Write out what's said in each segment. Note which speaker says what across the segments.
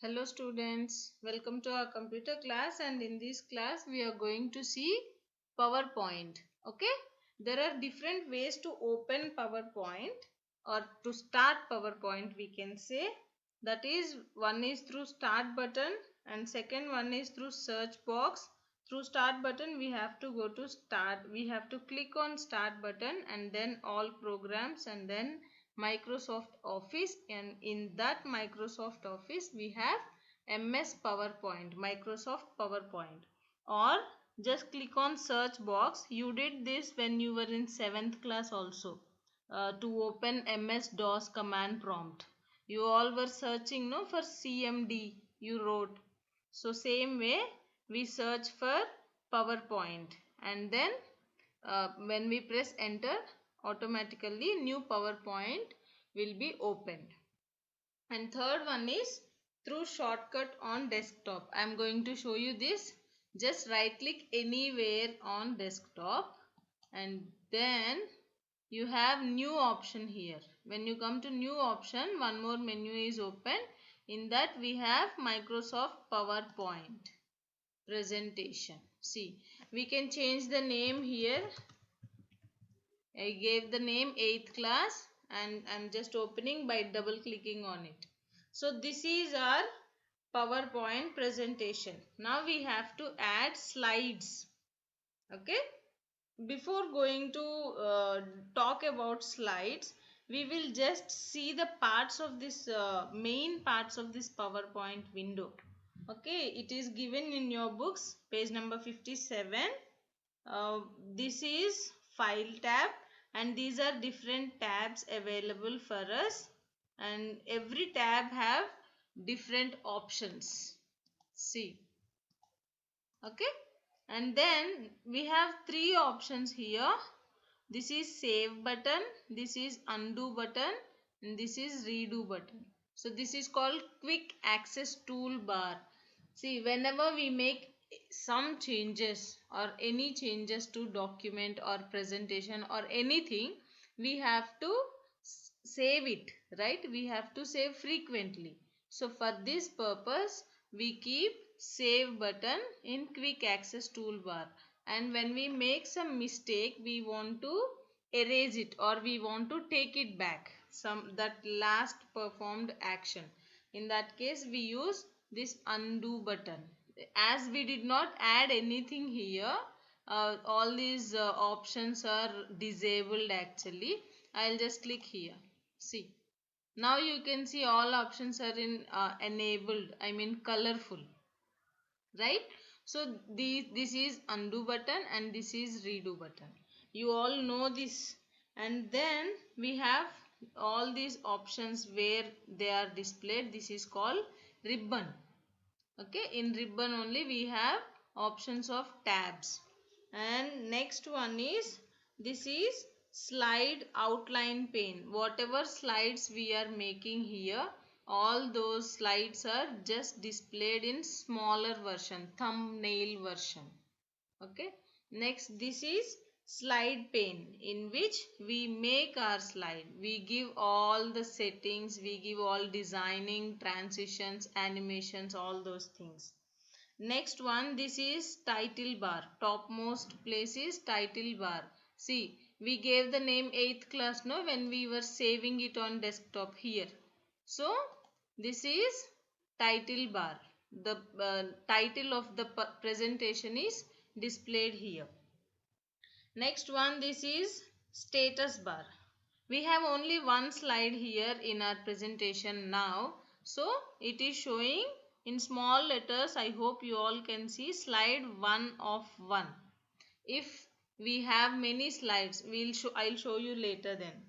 Speaker 1: Hello students, welcome to our computer class, and in this class we are going to see PowerPoint. Okay, there are different ways to open PowerPoint or to start PowerPoint, we can say. That is, one is through start button and second one is through search box. Through start button we have to go to start, we have to click on start button and then all programs and then Microsoft Office, and in that Microsoft Office we have MS PowerPoint, Microsoft PowerPoint. Or just click on search box. You did this when you were in 7th class also, to open MS DOS command prompt. You all were searching no for CMD, you wrote. So same way we search for PowerPoint, and then when we press enter, automatically new PowerPoint will be opened. And third one is through shortcut on desktop. I am going to show you this. Just right click anywhere on desktop and then you have new option here. When you come to new option, one more menu is open. In that we have Microsoft PowerPoint presentation. See, we can change the name here. I gave the name 8th class and I'm just opening by double clicking on it. So this is our PowerPoint presentation. Now we have to add slides. Okay. Before going to talk about slides, we will just see the parts of this main parts of this PowerPoint window. Okay, it is given in your books, page number 57. This is file tab and these are different tabs available for us, and every tab have different options. See, okay, and then we have three options here. This is save button, this is undo button, and this is redo button. So this is called quick access toolbar. See, whenever we make some changes or any changes to document or presentation or anything, we have to save it, right? We have to save frequently. So for this purpose, we keep save button in quick access toolbar. And when we make some mistake, we want to erase it or we want to take it back, that last performed action. In that case, we use this undo button. As we did not add anything here, all these options are disabled actually. I'll just click here. See, now you can see all options are in enabled, I mean colorful, right? So this is undo button and this is redo button. You all know this. And then we have all these options where they are displayed. This is called ribbon. Okay, in ribbon only we have options of tabs. And next one is, this is slide outline pane. Whatever slides we are making here, all those slides are just displayed in smaller version, thumbnail version. Okay, next this is slide pane, in which we make our slide. We give all the settings, we give all designing, transitions, animations, all those things. Next one, this is title bar. Topmost place is title bar. See, we gave the name 8th class no when we were saving it on desktop here. So this is title bar. The title of the presentation is displayed here. Next one, this is status bar. We have only one slide here in our presentation now. So it is showing in small letters. I hope you all can see slide 1 of 1. If we have many slides, I'll show you later then.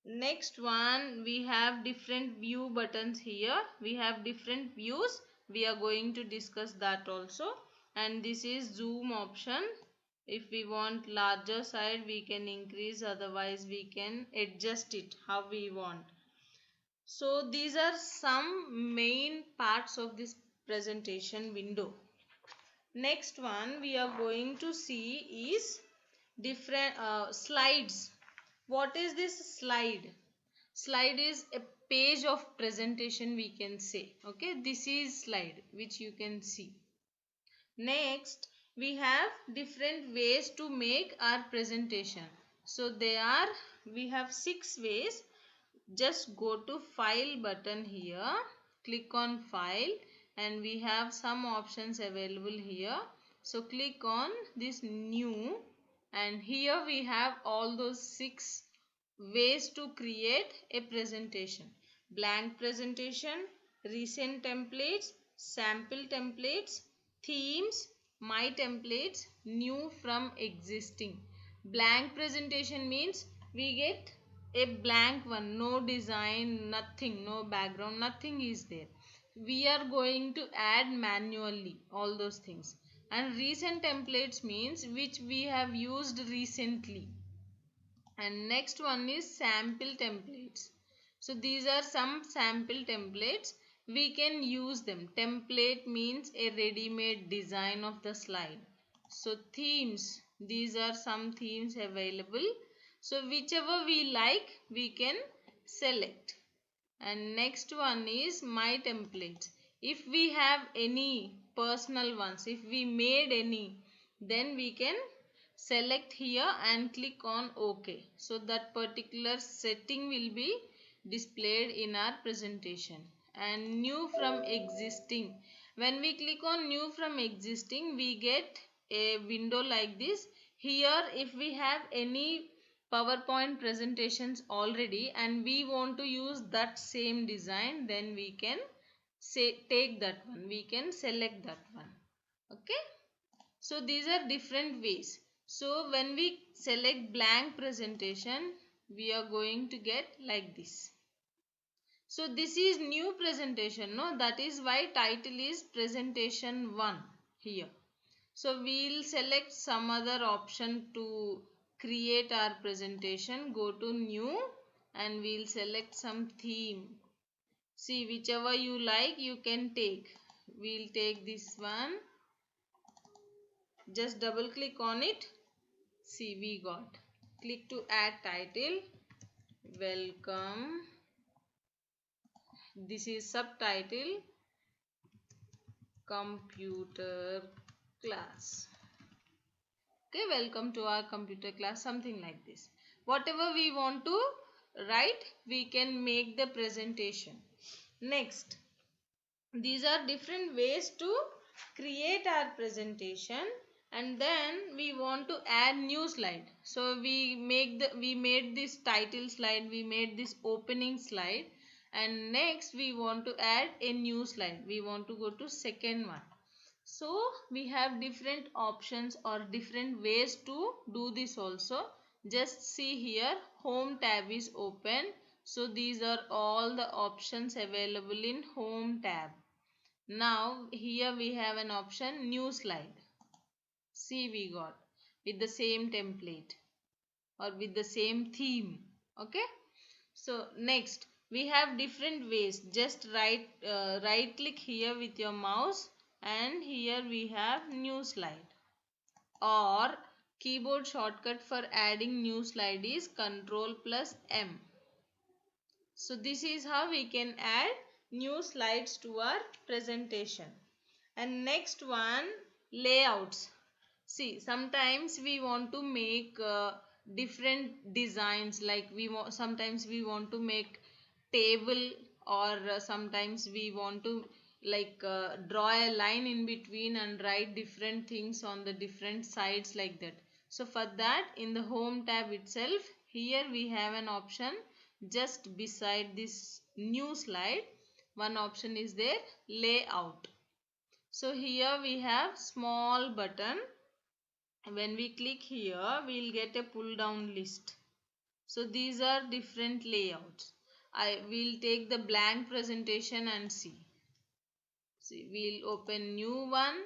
Speaker 1: Next one, we have different view buttons here. We have different views. We are going to discuss that also. And this is zoom option. If we want larger side, we can increase, otherwise we can adjust it how we want. So these are some main parts of this presentation window. Next one we are going to see is different slides. What is this slide? Slide is a page of presentation we can say. Okay, this is slide which you can see. Next, we have different ways to make our presentation. So we have 6 ways. Just go to file button here, click on file, and we have some options available here. So click on this new, and here we have all those 6 ways to create a presentation: blank presentation, recent templates, sample templates, themes, my templates, new from existing. Blank presentation means we get a blank one, no design, nothing, no background, nothing is there. We are going to add manually all those things. And recent templates means which we have used recently. And next one is sample templates. So these are some sample templates. We can use them. Template means a ready-made design of the slide. So themes, these are some themes available. So whichever we like, we can select. And next one is my templates. If we have any personal ones, if we made any, then we can select here and click on OK. So that particular setting will be displayed in our presentation. And new from existing. When we click on new from existing, we get a window like this. Here, if we have any PowerPoint presentations already and we want to use that same design, then we can take that one. We can select that one. Okay. So these are different ways. So when we select blank presentation, we are going to get like this. So this is new presentation, no? That is why title is presentation 1 here. So we'll select some other option to create our presentation. Go to new and we'll select some theme. See, whichever you like, you can take. We'll take this one. Just double click on it. See, we got. Click to add title. Welcome. This is subtitle. Computer class. Okay, welcome to our computer class, something like this. Whatever we want to write, we can make the presentation. Next, these are different ways to create our presentation, and then we want to add new slide. So we made this title slide, we made this opening slide, and next we want to add a new slide. We want to go to second one. So we have different options or different ways to do this also. Just see here, home tab is open. So these are all the options available in home tab. Now here we have an option new slide. See, we got with the same template or with the same theme. Okay. So next we have different ways. Just right click here with your mouse, and here we have new slide, or keyboard shortcut for adding new slide is Ctrl+M. So this is how we can add new slides to our presentation. And next one, layouts. See, sometimes we want to make different designs, like sometimes we want to make table, or sometimes we want to draw a line in between and write different things on the different sides like that. So for that, in the home tab itself, here we have an option just beside this new slide. One option is there, layout. So here we have small button. When we click here, we'll get a pull down list. So these are different layouts. I will take the blank presentation and see. See, we'll open new one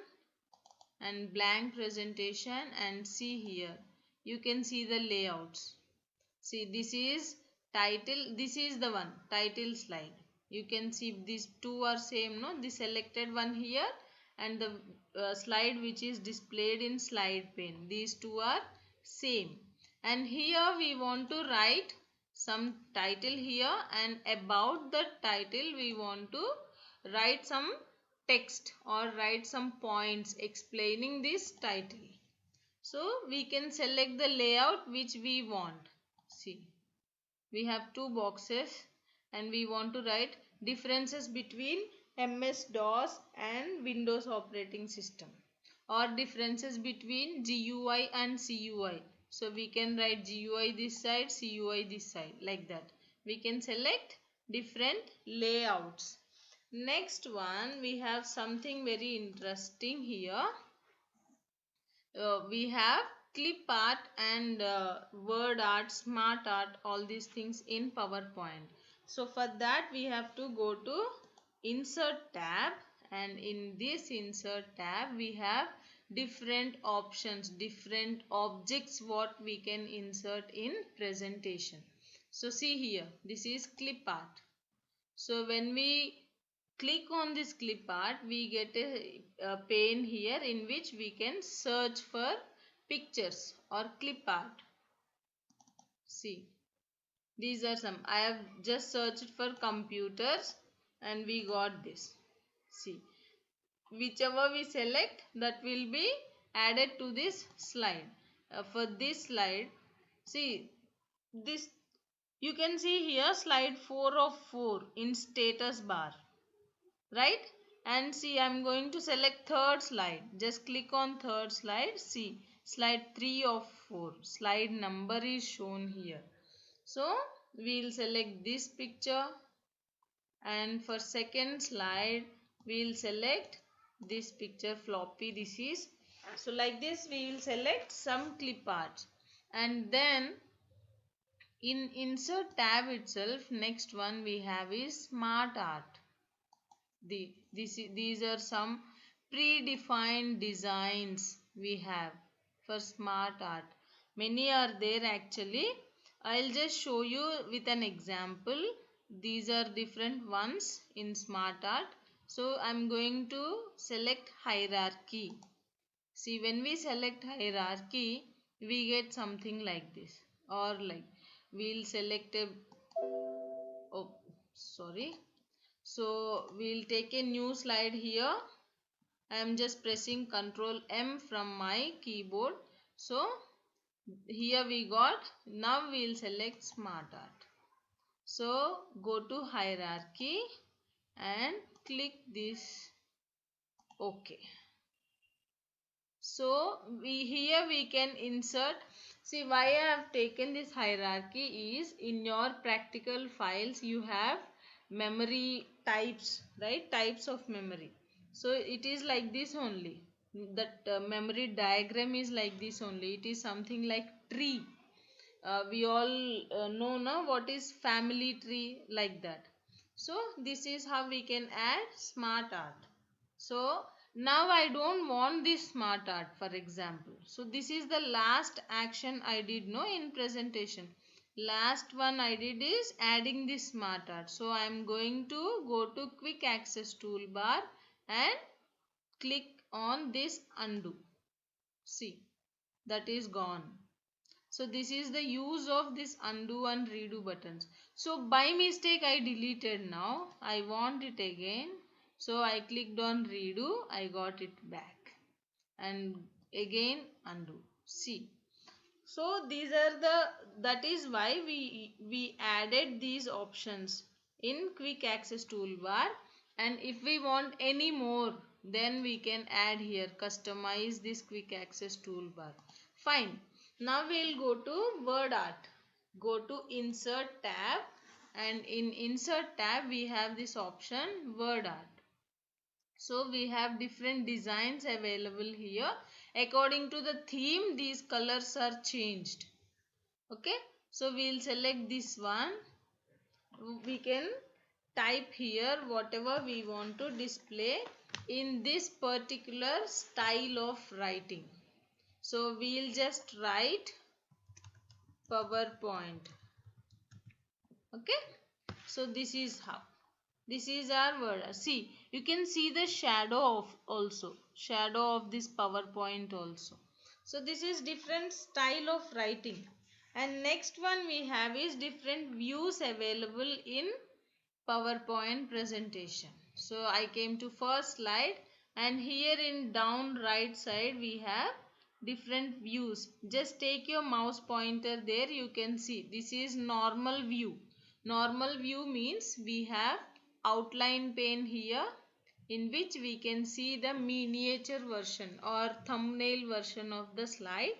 Speaker 1: and blank presentation and see here. You can see the layouts. See, this is title. This is the one, title slide. You can see these two are same, no? The selected one here and the slide which is displayed in slide pane. These two are same. And here we want to write some title here, and about the title we want to write some text or write some points explaining this title. So we can select the layout which we want. See, we have two boxes and we want to write differences between MS-DOS and Windows operating system, or differences between GUI and CUI. So we can write GUI this side, CUI this side, like that. We can select different layouts. Next one, we have something very interesting here. We have clip art and word art, smart art, all these things in PowerPoint. So for that we have to go to insert tab, and in this insert tab we have different options, different objects what we can insert in presentation. So see here, this is clip art. So when we click on this clip art, we get a pane here in which we can search for pictures or clip art. See, these are some. I have just searched for computers and we got this. See, whichever we select, that will be added to this slide. For this slide, see, this you can see here slide 4 of 4 in status bar, right? And see, I'm going to select third slide. Just click on third slide. See, slide 3 of 4. Slide number is shown here. So we'll select this picture, and for second slide we'll select this picture floppy. This is, so like this we will select some clip art, and then in insert tab itself, next one we have is smart art. These are some predefined designs we have for smart art. Many are there actually. I'll just show you with an example. These are different ones in smart art. So I'm going to select hierarchy. See, when we select hierarchy, we get something like this, or like we'll select a, oh sorry, so we'll take a new slide here. I am just pressing Ctrl M from my keyboard. So here we got, now we'll select smart art. So go to hierarchy and click this OK. So here we can insert. See, why I have taken this hierarchy is, in your practical files you have memory types, right? Types of memory. So it is like this only. That memory diagram is like this only. It is something like tree. We all know now what is family tree, like that. So this is how we can add smart art. So now I don't want this smart art, for example. So this is the last action I did in presentation. Last one I did is adding this smart art. So I am going to go to quick access toolbar and click on this undo. See, that is gone. So this is the use of this undo and redo buttons. So by mistake I deleted now. I want it again. So I clicked on redo. I got it back. And again undo. See. So these are that is why we added these options in quick access toolbar. And if we want any more, then we can add here, customize this quick access toolbar. Fine. Now we'll go to word art. Go to insert tab, and in insert tab we have this option word art. So we have different designs available here. According to the theme, these colors are changed. Okay. So we'll select this one. We can type here whatever we want to display in this particular style of writing. So we'll just write PowerPoint. Okay. So this is how. This is our word. See, you can see the shadow of this PowerPoint also. So this is different style of writing. And next one we have is different views available in PowerPoint presentation. So I came to first slide, and here in down right side we have different views. Just take your mouse pointer there, you can see this is normal view. Normal view means we have outline pane here, in which we can see the miniature version or thumbnail version of the slide,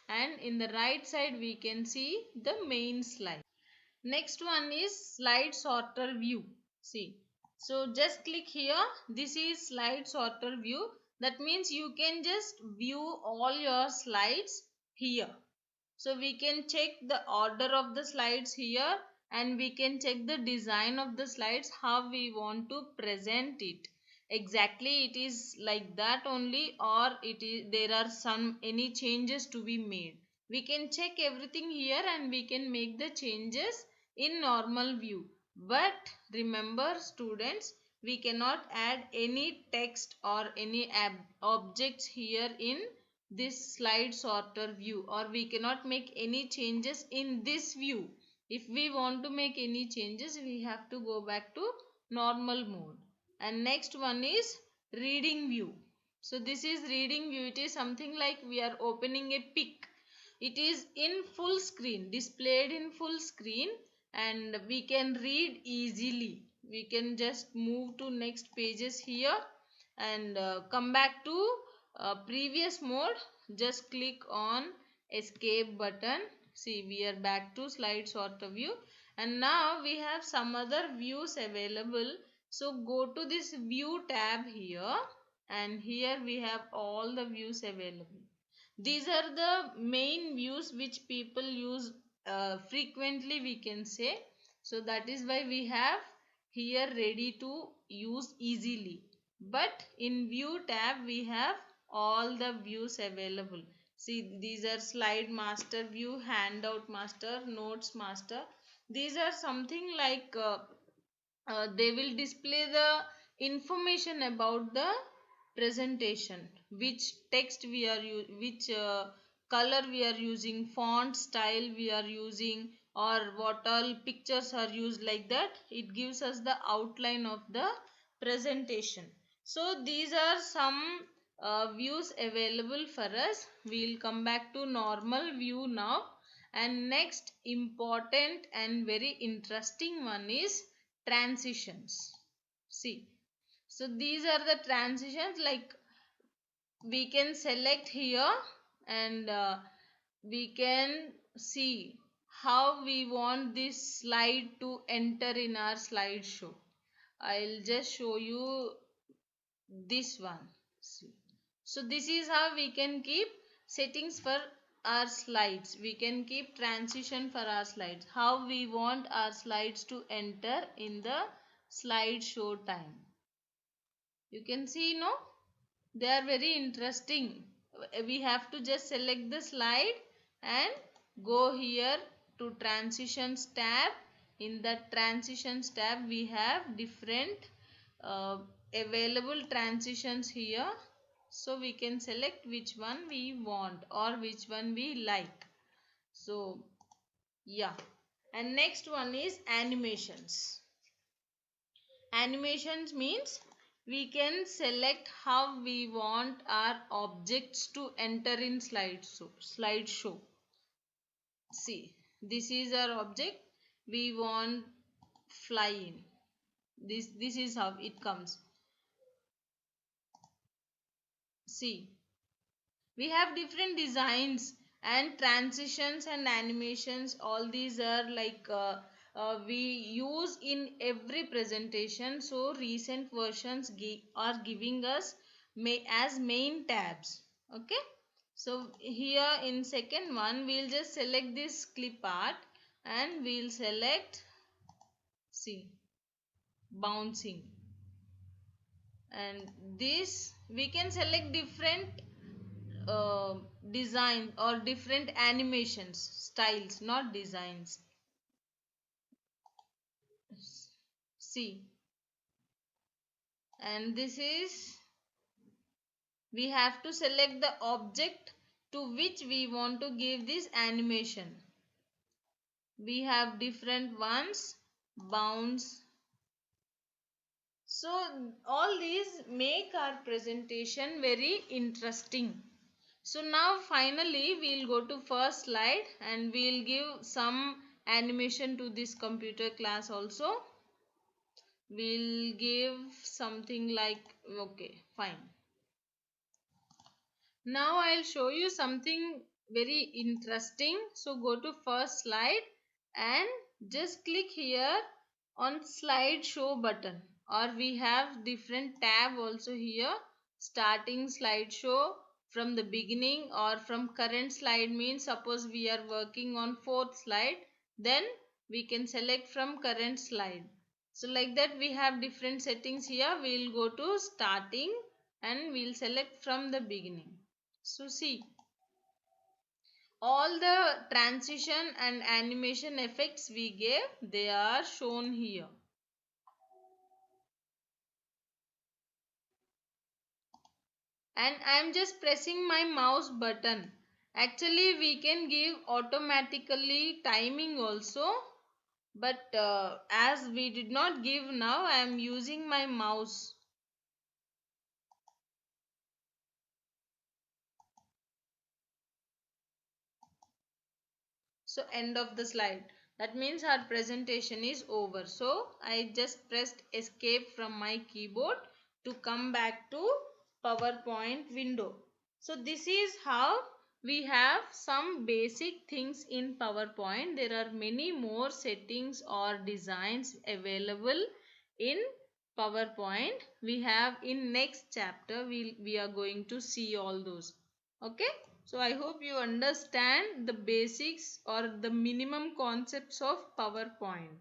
Speaker 1: and in the right side we can see the main slide. Next one is slide sorter view. See, so just click here. This is slide sorter view. That means you can just view all your slides here. So we can check the order of the slides here, and we can check the design of the slides, how we want to present it. Exactly it is like that only, or there are some any changes to be made. We can check everything here and we can make the changes in normal view. But remember students, we cannot add any text or any objects here in this slide sorter view, or we cannot make any changes in this view. If we want to make any changes, we have to go back to normal mode. And next one is reading view. So this is reading view. It is something like we are opening a pic. It is in full screen, displayed in full screen, and we can read easily. We can just move to next pages here and come back to previous mode. Just click on escape button. See, we are back to slide sorter view, and now we have some other views available. So go to this view tab here, and here we have all the views available. These are the main views which people use frequently, we can say. So that is why we have here ready to use easily. But in view tab we have all the views available. See, these are slide master view, handout master, notes master. These are something like they will display the information about the presentation, which text we are which color we are using, font style we are using, or what all pictures are used, like that it gives us the outline of the presentation. So these are some views available for us. We will come back to normal view now. And next important and very interesting one is transitions. See, so these are the transitions, like we can select here, and we can see how we want this slide to enter in our slideshow. I'll just show you this one. See. So this is how we can keep settings for our slides. We can keep transition for our slides, how we want our slides to enter in the slideshow time. You can see, no, they are very interesting. We have to just select the slide and go here to transitions tab. In the transitions tab we have different uh, available transitions here, so we can select which one we want or which one we like. So yeah, and next one is animations. Animations means we can select how we want our objects to enter in slideshow. See, this is our object. We want fly in. This is how it comes. See, we have different designs and transitions and animations. All these are like we use in every presentation. So recent versions are giving us as main tabs. Okay, so here in second one we'll just select this clip art, and we'll select, see, bouncing, and this we can select different uh, design or different animations styles, not designs. See, and this is, we have to select the object to which we want to give this animation. We have different ones, bounds. So all these make our presentation very interesting. So now finally we'll go to first slide and we'll give some animation to this computer class also. We'll give something like, okay, fine. Now I'll show you something very interesting. So go to first slide and just click here on slideshow button, or we have different tab also here. Starting slideshow from the beginning, or from current slide means suppose we are working on fourth slide, then we can select from current slide. So like that we have different settings here. We'll go to starting and we'll select from the beginning. So see, all the transition and animation effects we gave, they are shown here. And I am just pressing my mouse button. Actually we can give automatically timing also, but as we did not give, now I am using my mouse. So end of the slide. That means our presentation is over. So I just pressed escape from my keyboard to come back to PowerPoint window. So this is how we have some basic things in PowerPoint. There are many more settings or designs available in PowerPoint. We have in next chapter we are going to see all those. Okay. So I hope you understand the basics or the minimum concepts of PowerPoint.